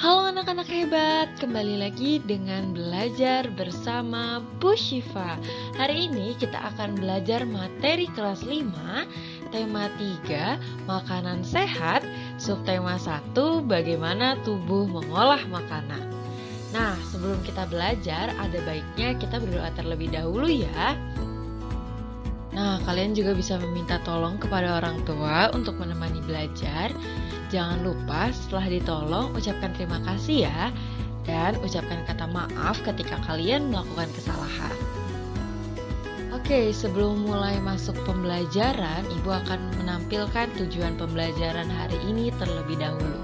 Halo anak-anak hebat, kembali lagi dengan belajar bersama Bu Syifa. Hari ini kita akan belajar materi kelas 5, tema 3, makanan sehat, subtema 1, bagaimana tubuh mengolah makanan. Nah, sebelum kita belajar, ada baiknya kita berdoa terlebih dahulu ya. Nah, kalian juga bisa meminta tolong kepada orang tua untuk menemani belajar. Jangan lupa setelah ditolong ucapkan terima kasih ya. Dan ucapkan kata maaf ketika kalian melakukan kesalahan. Oke, sebelum mulai masuk pembelajaran, Ibu akan menampilkan tujuan pembelajaran hari ini terlebih dahulu.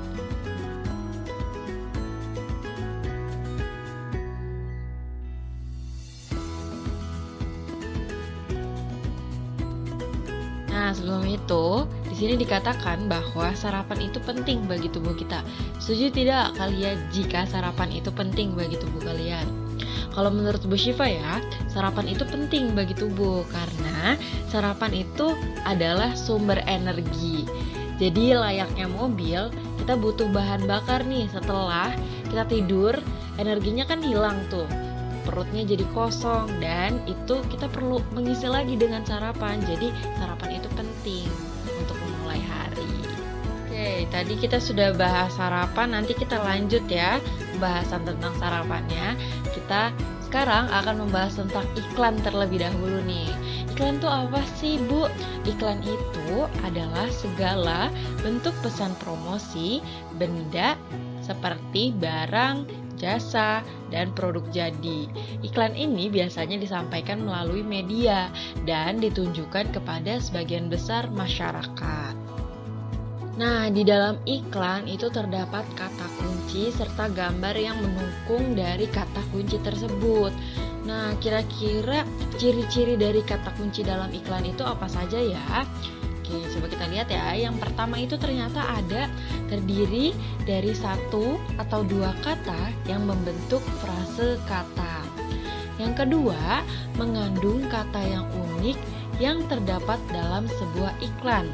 Nah, sebelum itu, di sini dikatakan bahwa sarapan itu penting bagi tubuh kita. Setuju tidak kalian jika sarapan itu penting bagi tubuh kalian? Kalau menurut Bu Syifa ya, sarapan itu penting bagi tubuh karena sarapan itu adalah sumber energi. Jadi layaknya mobil, kita butuh bahan bakar nih setelah kita tidur, energinya kan hilang tuh. Perutnya jadi kosong dan itu kita perlu mengisi lagi dengan sarapan. Jadi sarapan itu penting untuk memulai hari. Oke, tadi kita sudah bahas sarapan, nanti kita lanjut ya pembahasan tentang sarapannya. Kita sekarang akan membahas tentang iklan terlebih dahulu nih. Iklan itu apa sih, Bu? Iklan itu adalah segala bentuk pesan promosi benda seperti barang, jasa, dan produk jadi. Iklan ini biasanya disampaikan melalui media dan ditunjukkan kepada sebagian besar masyarakat. Nah, di dalam iklan itu terdapat kata kunci serta gambar yang mendukung dari kata kunci tersebut. Nah, kira-kira ciri-ciri dari kata kunci dalam iklan itu apa saja ya? Oke, coba kita lihat ya. Yang pertama itu ternyata terdiri dari satu atau dua kata yang membentuk frase kata. Yang kedua, mengandung kata yang unik yang terdapat dalam sebuah iklan.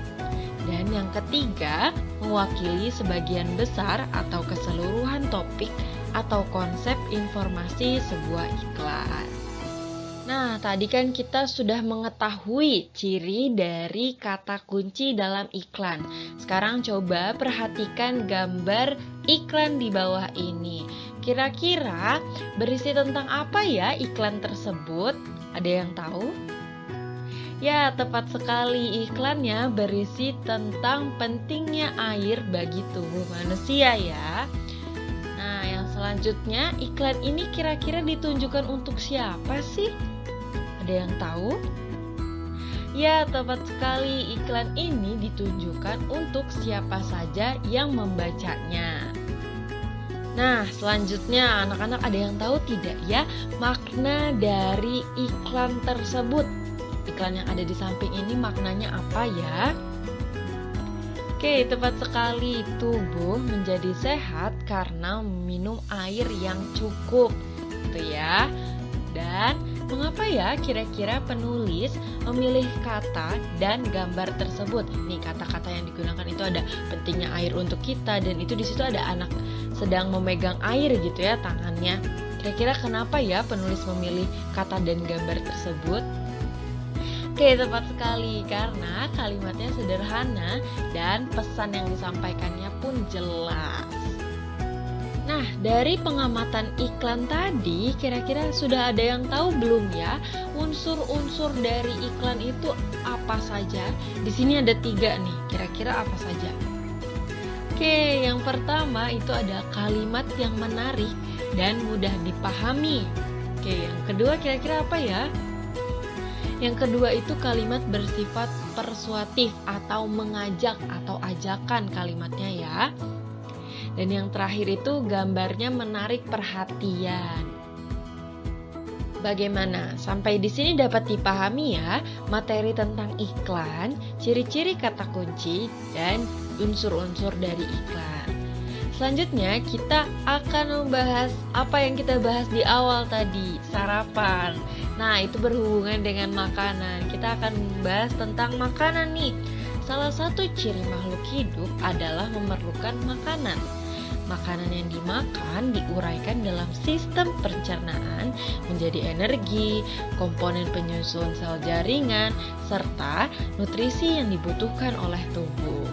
Dan yang ketiga, mewakili sebagian besar atau keseluruhan topik atau konsep informasi sebuah iklan. Nah, tadi kan kita sudah mengetahui ciri dari kata kunci dalam iklan. Sekarang coba perhatikan gambar iklan di bawah ini. Kira-kira berisi tentang apa ya iklan tersebut? Ada yang tahu? Ya, tepat sekali, iklannya berisi tentang pentingnya air bagi tubuh manusia ya. Nah, yang selanjutnya, iklan ini kira-kira ditunjukkan untuk siapa sih? Ada yang tahu? Ya, tepat sekali, iklan ini ditunjukkan untuk siapa saja yang membacanya. Nah, selanjutnya anak-anak ada yang tahu tidak ya makna dari iklan tersebut? Iklan yang ada di samping ini maknanya apa ya? Oke, tepat sekali, tubuh menjadi sehat karena minum air yang cukup, gitu ya. Dan mengapa ya kira-kira penulis memilih kata dan gambar tersebut? Nih, kata-kata yang digunakan itu ada pentingnya air untuk kita, dan itu di situ ada anak sedang memegang air gitu ya tangannya. Kira-kira kenapa ya penulis memilih kata dan gambar tersebut? Oke, tepat sekali, karena kalimatnya sederhana dan pesan yang disampaikannya pun jelas. Nah, dari pengamatan iklan tadi, kira-kira sudah ada yang tahu belum ya unsur-unsur dari iklan itu apa saja? Di sini ada 3 nih, kira-kira apa saja? Oke, yang pertama itu ada kalimat yang menarik dan mudah dipahami. Oke, yang kedua kira-kira apa ya? Yang kedua itu kalimat bersifat persuasif atau mengajak atau ajakan kalimatnya ya. Dan yang terakhir itu gambarnya menarik perhatian. Bagaimana? Sampai di sini dapat dipahami ya materi tentang iklan, ciri-ciri kata kunci, dan unsur-unsur dari iklan. Selanjutnya kita akan membahas apa yang kita bahas di awal tadi, sarapan. Nah, itu berhubungan dengan makanan. Kita akan membahas tentang makanan nih. Salah satu ciri makhluk hidup adalah memerlukan makanan. Makanan yang dimakan diuraikan dalam sistem pencernaan menjadi energi, komponen penyusun sel jaringan, serta nutrisi yang dibutuhkan oleh tubuh.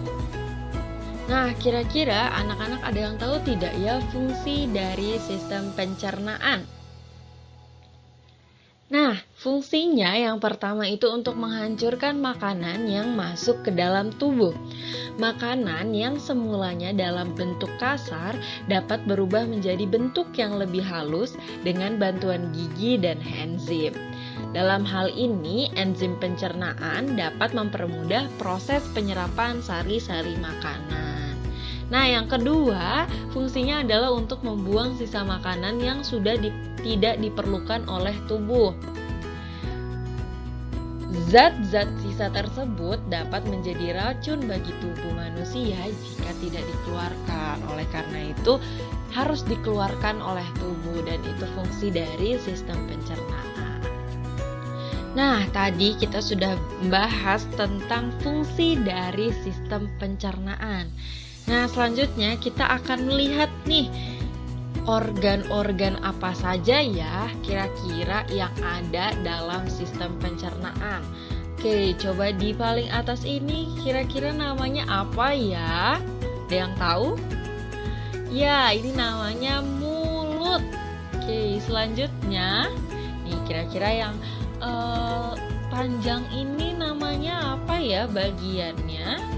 Nah, kira-kira anak-anak ada yang tahu tidak ya fungsi dari sistem pencernaan? Nah, fungsinya yang pertama itu untuk menghancurkan makanan yang masuk ke dalam tubuh. Makanan yang semulanya dalam bentuk kasar dapat berubah menjadi bentuk yang lebih halus dengan bantuan gigi dan enzim. Dalam hal ini, enzim pencernaan dapat mempermudah proses penyerapan sari-sari makanan. Nah, yang kedua, fungsinya adalah untuk membuang sisa makanan yang sudah tidak diperlukan oleh tubuh. Zat-zat sisa tersebut dapat menjadi racun bagi tubuh manusia jika tidak dikeluarkan. Oleh karena itu, harus dikeluarkan oleh tubuh dan itu fungsi dari sistem pencernaan. Nah, tadi kita sudah membahas tentang fungsi dari sistem pencernaan. Nah, selanjutnya kita akan melihat nih organ-organ apa saja ya kira-kira yang ada dalam sistem pencernaan. Oke, coba di paling atas ini kira-kira namanya apa ya? Ada yang tahu? Ya, ini namanya mulut. Oke, selanjutnya nih kira-kira yang panjang ini namanya apa ya bagiannya?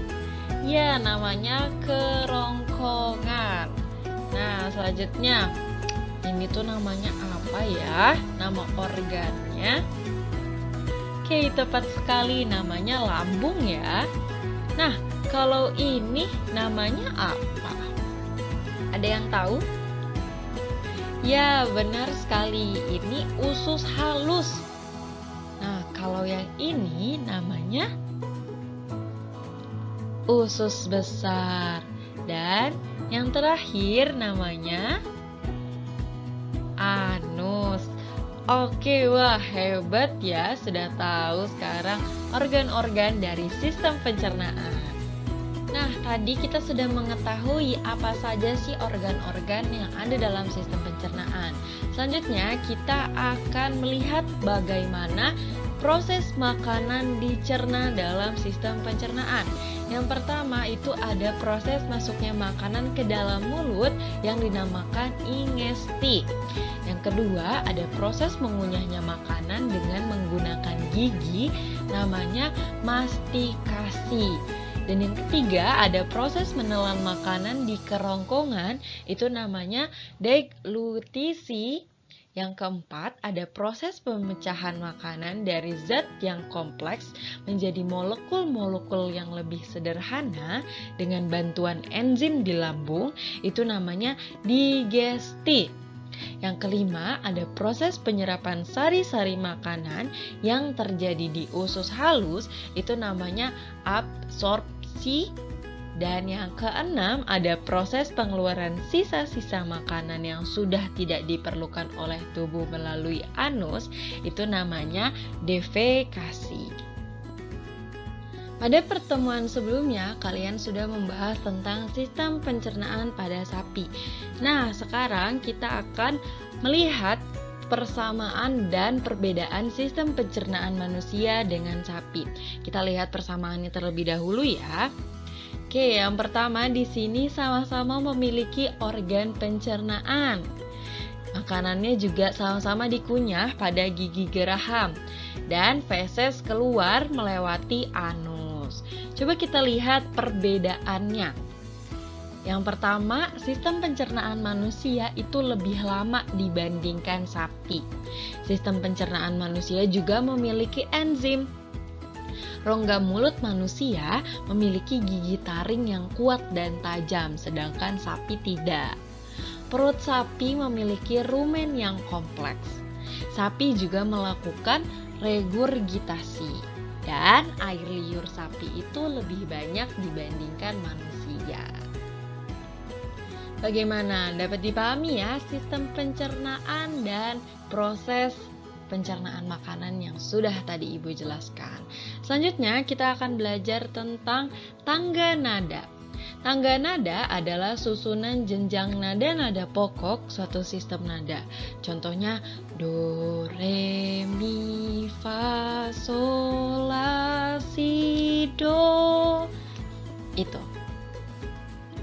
Ya, namanya kerongkongan. Nah, selanjutnya ini tuh namanya apa ya? Nama organnya? Oke, tepat sekali namanya lambung ya. Nah, kalau ini namanya apa? Ada yang tahu? Ya, benar sekali. Ini usus halus. Nah, kalau yang ini namanya usus besar. Dan yang terakhir namanya anus. Oke, wah hebat ya, sudah tahu sekarang organ-organ dari sistem pencernaan. Nah, tadi kita sudah mengetahui apa saja sih organ-organ yang ada dalam sistem pencernaan. Selanjutnya kita akan melihat bagaimana proses makanan dicerna dalam sistem pencernaan. Yang pertama itu ada proses masuknya makanan ke dalam mulut yang dinamakan ingesti. Yang kedua ada proses mengunyahnya makanan dengan menggunakan gigi, namanya mastikasi. Dan yang ketiga ada proses menelan makanan di kerongkongan, itu namanya deglutisi. Yang keempat, ada proses pemecahan makanan dari zat yang kompleks menjadi molekul-molekul yang lebih sederhana dengan bantuan enzim di lambung, itu namanya digesti. Yang kelima, ada proses penyerapan sari-sari makanan yang terjadi di usus halus, itu namanya absorpsi. Dan yang keenam, ada proses pengeluaran sisa-sisa makanan yang sudah tidak diperlukan oleh tubuh melalui anus, itu namanya defekasi. Pada pertemuan sebelumnya, kalian sudah membahas tentang sistem pencernaan pada sapi. Nah, sekarang kita akan melihat persamaan dan perbedaan sistem pencernaan manusia dengan sapi. Kita lihat persamaannya terlebih dahulu ya. Oke, yang pertama di sini sama-sama memiliki organ pencernaan. Makanannya juga sama-sama dikunyah pada gigi geraham dan feses keluar melewati anus. Coba kita lihat perbedaannya. Yang pertama, sistem pencernaan manusia itu lebih lama dibandingkan sapi. Sistem pencernaan manusia juga memiliki enzim. Rongga mulut manusia memiliki gigi taring yang kuat dan tajam, sedangkan sapi tidak. Perut sapi memiliki rumen yang kompleks. Sapi juga melakukan regurgitasi, dan air liur sapi itu lebih banyak dibandingkan manusia. Bagaimana? Dapat dipahami ya sistem pencernaan dan proses pencernaan makanan yang sudah tadi Ibu jelaskan. Selanjutnya kita akan belajar tentang tangga nada. Tangga nada adalah susunan jenjang nada-nada pokok suatu sistem nada. Contohnya do, re, mi, fa, sol, la, si, do. Itu.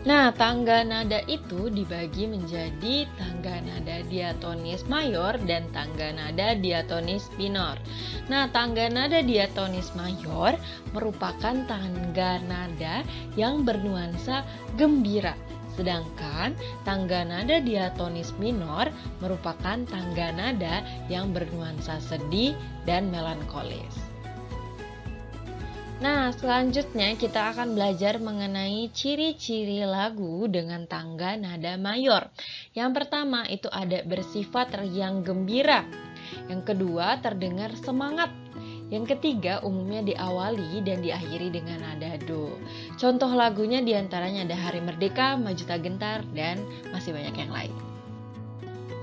Nah, tangga nada itu dibagi menjadi tangga nada diatonis mayor dan tangga nada diatonis minor. Nah, tangga nada diatonis mayor merupakan tangga nada yang bernuansa gembira. Sedangkan tangga nada diatonis minor merupakan tangga nada yang bernuansa sedih dan melankolis. Nah, selanjutnya kita akan belajar mengenai ciri-ciri lagu dengan tangga nada mayor. Yang pertama itu ada bersifat yang gembira. Yang kedua terdengar semangat. Yang ketiga umumnya diawali dan diakhiri dengan nada do. Contoh lagunya diantaranya ada Hari Merdeka, Maju Tak Gentar, dan masih banyak yang lain.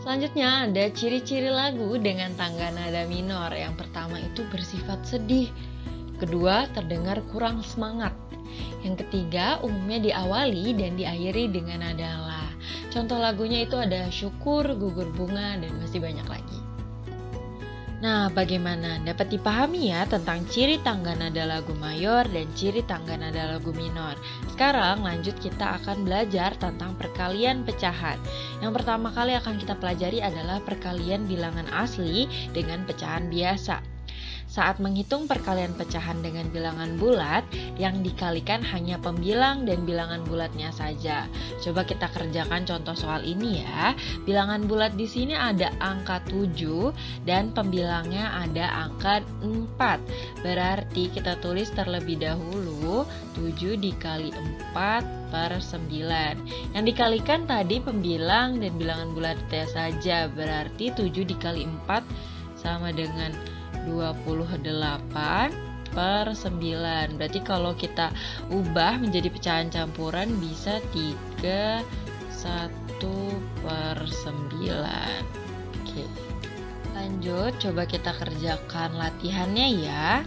Selanjutnya ada ciri-ciri lagu dengan tangga nada minor. Yang pertama itu bersifat sedih. Kedua, terdengar kurang semangat. Yang ketiga, umumnya diawali dan diakhiri dengan nada la. Contoh lagunya itu ada Syukur, Gugur Bunga, dan masih banyak lagi. Nah, bagaimana? Dapat dipahami ya tentang ciri tangga nada lagu mayor dan ciri tangga nada lagu minor. Sekarang lanjut kita akan belajar tentang perkalian pecahan. Yang pertama kali akan kita pelajari adalah perkalian bilangan asli dengan pecahan biasa. Saat menghitung perkalian pecahan dengan bilangan bulat, yang dikalikan hanya pembilang dan bilangan bulatnya saja. Coba kita kerjakan contoh soal ini ya. Bilangan bulat di sini ada angka 7 dan pembilangnya ada angka 4. Berarti kita tulis terlebih dahulu 7 dikali 4 per 9. Yang dikalikan tadi pembilang dan bilangan bulatnya saja. Berarti 7 dikali 4 sama dengan 28 per 9. Berarti kalau kita ubah menjadi pecahan campuran bisa 31 per 9. Oke. Lanjut, coba kita kerjakan latihannya ya.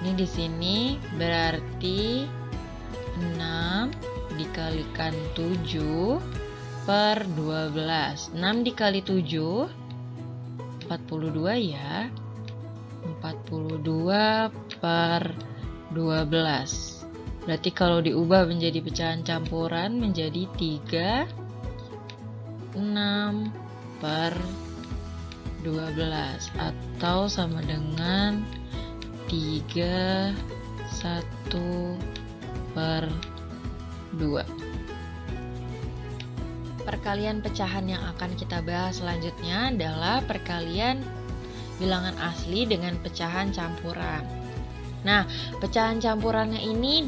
Ini di sini berarti 6 dikalikan 7 per 12. 6 dikali 7 42 ya. 42 per 12. Berarti kalau diubah menjadi pecahan campuran menjadi 3 6 per 12 atau sama dengan 3 1 per 2. Perkalian pecahan yang akan kita bahas selanjutnya adalah perkalian bilangan asli dengan pecahan campuran. Nah, pecahan campurannya ini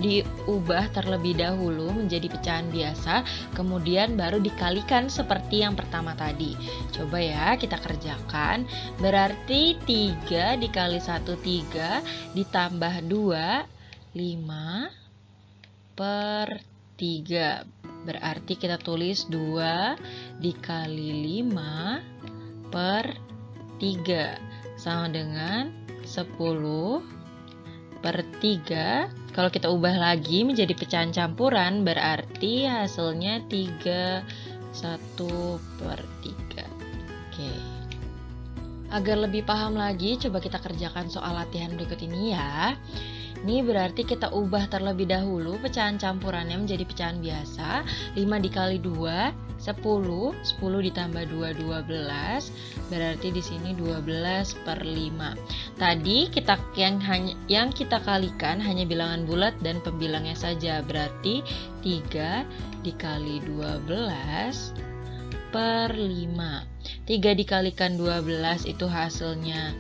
diubah terlebih dahulu menjadi pecahan biasa, kemudian baru dikalikan seperti yang pertama tadi. Coba ya kita kerjakan. Berarti 3 dikali 1 3 ditambah 2 5 per 3. Berarti kita tulis 2 dikali 5 per 3 sama dengan 10 per 3. Kalau kita ubah lagi menjadi pecahan campuran berarti hasilnya 3 1 per 3. Oke. Agar lebih paham lagi, coba kita kerjakan soal latihan berikut ini ya. Ini berarti kita ubah terlebih dahulu pecahan campurannya menjadi pecahan biasa. 5 dikali 2 10, 10 ditambah 2 12, berarti di sini 12 per 5. Tadi yang kita kalikan hanya bilangan bulat dan pembilangnya saja, berarti 3 dikali 12 per 5. 3 dikalikan 12 itu hasilnya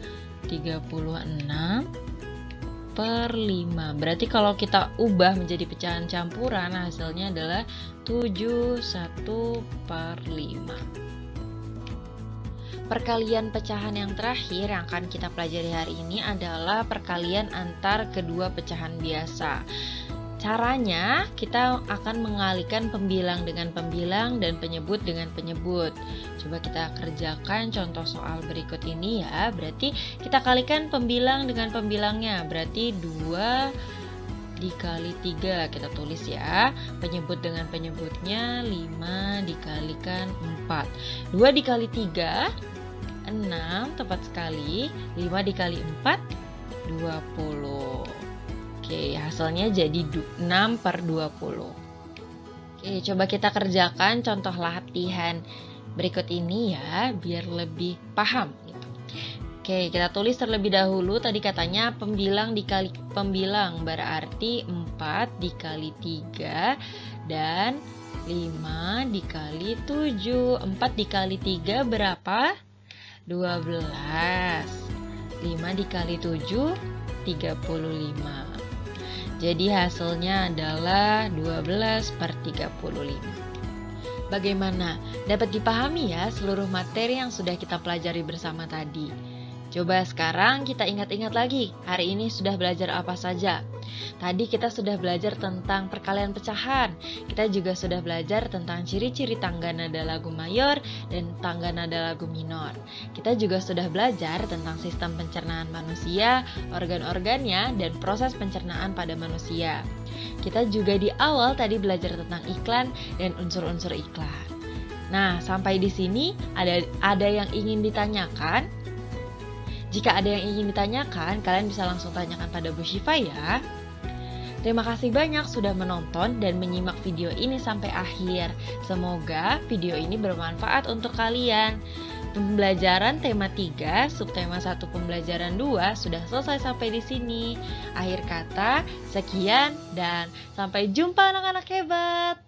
36 per 5. Berarti kalau kita ubah menjadi pecahan campuran hasilnya adalah 71 per 5. Perkalian pecahan yang terakhir yang akan kita pelajari hari ini adalah perkalian antar kedua pecahan biasa. Caranya kita akan mengalihkan pembilang dengan pembilang dan penyebut dengan penyebut. Coba kita kerjakan contoh soal berikut ini ya. Berarti kita kalikan pembilang dengan pembilangnya. Berarti 2 dikali 3. Kita tulis ya, penyebut dengan penyebutnya 5 dikalikan 4. 2 dikali 3, 6, tepat sekali. 5 dikali 4, 20. Oke, hasilnya jadi 6/20. Oke, coba kita kerjakan contoh latihan berikut ini ya, biar lebih paham gitu. Oke, kita tulis terlebih dahulu. Tadi katanya pembilang dikali pembilang, berarti 4 dikali 3 dan 5 dikali 7. 4 dikali 3 berapa? 12. 5 dikali 7, 35. Jadi hasilnya adalah 12/35. Bagaimana? Dapat dipahami ya seluruh materi yang sudah kita pelajari bersama tadi. Coba sekarang kita ingat-ingat lagi, hari ini sudah belajar apa saja. Tadi kita sudah belajar tentang perkalian pecahan. Kita juga sudah belajar tentang ciri-ciri tangga nada lagu mayor dan tangga nada lagu minor. Kita juga sudah belajar tentang sistem pencernaan manusia, organ-organnya, dan proses pencernaan pada manusia. Kita juga di awal tadi belajar tentang iklan dan unsur-unsur iklan. Nah, sampai di sini ada yang ingin ditanyakan? Jika ada yang ingin ditanyakan, kalian bisa langsung tanyakan pada Bu Syifa ya. Terima kasih banyak sudah menonton dan menyimak video ini sampai akhir. Semoga video ini bermanfaat untuk kalian. Pembelajaran tema 3, subtema 1 pembelajaran 2 sudah selesai sampai di sini. Akhir kata, sekian dan sampai jumpa anak-anak hebat.